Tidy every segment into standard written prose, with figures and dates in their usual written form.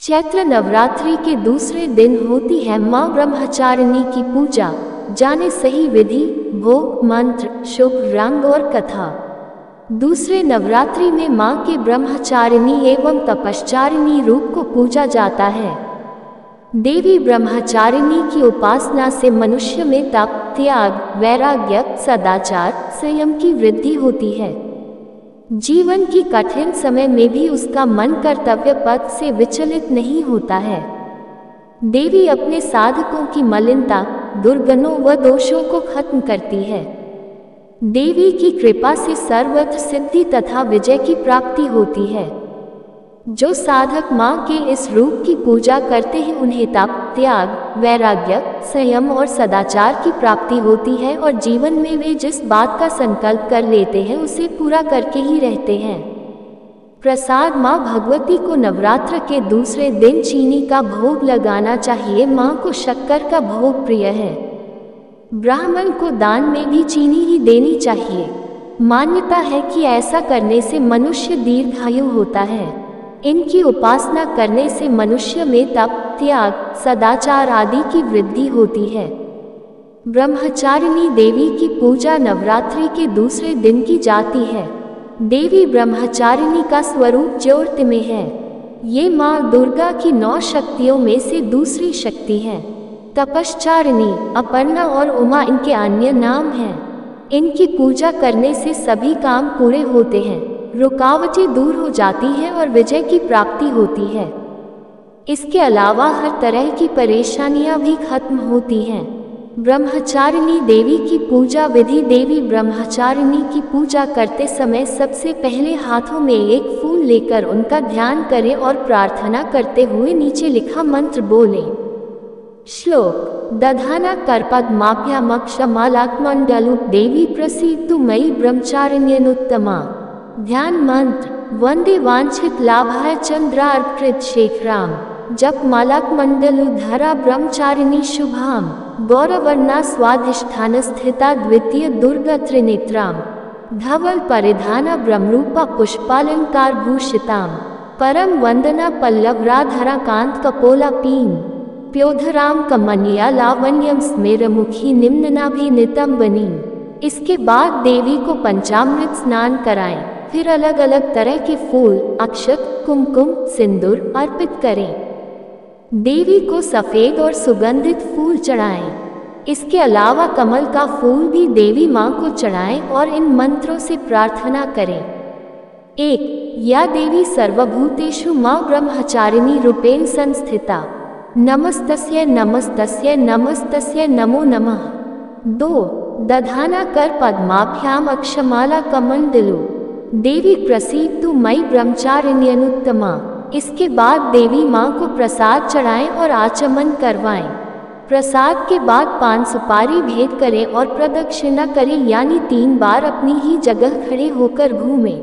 चैत्र नवरात्रि के दूसरे दिन होती है मां ब्रह्मचारिणी की पूजा। जाने सही विधि, भोग, मंत्र, शुभ रंग और कथा। दूसरे नवरात्रि में मां के ब्रह्मचारिणी एवं तपश्चारिणी रूप को पूजा जाता है। देवी ब्रह्मचारिणी की उपासना से मनुष्य में तप, त्याग, वैराग्य, सदाचार, संयम की वृद्धि होती है। जीवन की कठिन समय में भी उसका मन कर्तव्य पथ से विचलित नहीं होता है। देवी अपने साधकों की मलिनता, दुर्गुणों व दोषों को खत्म करती है। देवी की कृपा से सर्वत्र सिद्धि तथा विजय की प्राप्ति होती है। जो साधक मां के इस रूप की पूजा करते हैं उन्हें तप, त्याग, वैराग्य, संयम और सदाचार की प्राप्ति होती है और जीवन में वे जिस बात का संकल्प कर लेते हैं उसे पूरा करके ही रहते हैं। प्रसाद, मां भगवती को नवरात्र के दूसरे दिन चीनी का भोग लगाना चाहिए। मां को शक्कर का भोग प्रिय है। ब्राह्मण को दान में भी चीनी ही देनी चाहिए। मान्यता है कि ऐसा करने से मनुष्य दीर्घायु होता है। इनकी उपासना करने से मनुष्य में तप, त्याग, सदाचार आदि की वृद्धि होती है। ब्रह्मचारिणी देवी की पूजा नवरात्रि के दूसरे दिन की जाती है। देवी ब्रह्मचारिणी का स्वरूप ज्योतिर्मय है। ये मां दुर्गा की 9 शक्तियों में से दूसरी शक्ति है। तपश्चारिणी, अपर्णा और उमा इनके अन्य नाम हैं। इनकी पूजा करने से सभी काम पूरे होते हैं, रुकावटें दूर हो जाती हैं और विजय की प्राप्ति होती है। इसके अलावा हर तरह की परेशानियां भी खत्म होती हैं। ब्रह्मचारिणी देवी की पूजा विधि। देवी ब्रह्मचारिणी की पूजा करते समय सबसे पहले हाथों में एक फूल लेकर उनका ध्यान करें और प्रार्थना करते हुए नीचे लिखा मंत्र बोलें। श्लोक: दधाना करपद्माभ्यामक्षमालाकमण्डलु देवी प्रसीदतु मयि ब्रह्मचारिण्यनुत्तमा। ध्यान मंत्र: वंदे वांछित लाभाय चंद्रार्कृत शेखराम। जप मालाकमण्डलु धरा ब्रह्मचारिणी शुभाम। गौरवर्णा स्वाधिष्ठान स्थिता द्वितीय दुर्गा त्रिनेत्राम। धवल परिधाना ब्रह्मरूपा पुष्पालंकार भूषिताम। परम वंदना पल्लवराधरा कांत कपोला पीन। प्योधराम कमनीया लावण्यम स्मेरमुखी निम्ननाभिनितम बनी। इसके बाद देवी को पंचामृत स्नान कराएं। फिर अलग अलग तरह के फूल, अक्षत, कुमकुम, सिंदूर अर्पित करें। देवी को सफेद और सुगंधित फूल चढ़ाएं। इसके अलावा कमल का फूल भी देवी मां को चढ़ाएं और इन मंत्रों से प्रार्थना करें। 1. या देवी सर्वभूतेषु मां ब्रह्मचारिणी रूपेण संस्थिता। नमस्तस्यै नमस्तस्यै नमस्तस्यै नमो नमः। 2. दधाना कर पद्माभ्याम अक्षमाला कमण्डलु देवी प्रसीदतु मयि ब्रह्मचारिण्यनुत्तमा। इसके बाद देवी मां को प्रसाद चढ़ाएं और आचमन करवाएं। प्रसाद के बाद पान सुपारी भेंट करें और प्रदक्षिणा करें, यानी 3 बार अपनी ही जगह खड़े होकर घूमें।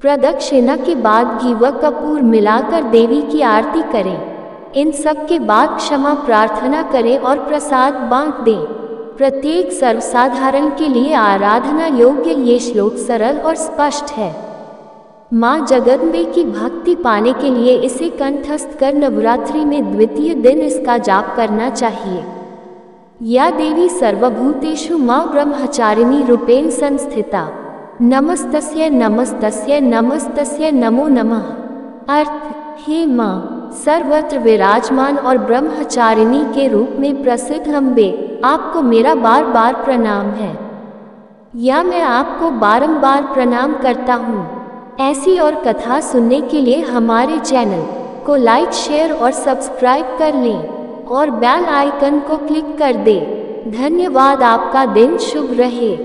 प्रदक्षिणा के बाद घी व कपूर मिलाकर देवी की आरती करें। इन सब के बाद क्षमा प्रार्थना करें और प्रसाद बांट दें। प्रत्येक सर्वसाधारण के लिए आराधना योग्य ये श्लोक सरल और स्पष्ट है। मां जगदम्बे की भक्ति पाने के लिए इसे कंठस्थ कर नवरात्रि में द्वितीय दिन इसका जाप करना चाहिए। या देवी सर्वभूतेषु मां ब्रह्मचारिणी रूपेण संस्थिता। नमस्तस्यै नमस्तस्यै नमस्तस्यै नमो नमः। अर्थ: हे मां, सर्वत्र विराजमान और ब्रह्मचारिणी के रूप में प्रसिद्ध अम्बे, आपको मेरा बार बार प्रणाम है, या मैं आपको बारंबार प्रणाम करता हूँ। ऐसी और कथा सुनने के लिए हमारे चैनल को लाइक, शेयर और सब्सक्राइब कर लें और बेल आइकन को क्लिक कर दें। धन्यवाद। आपका दिन शुभ रहे।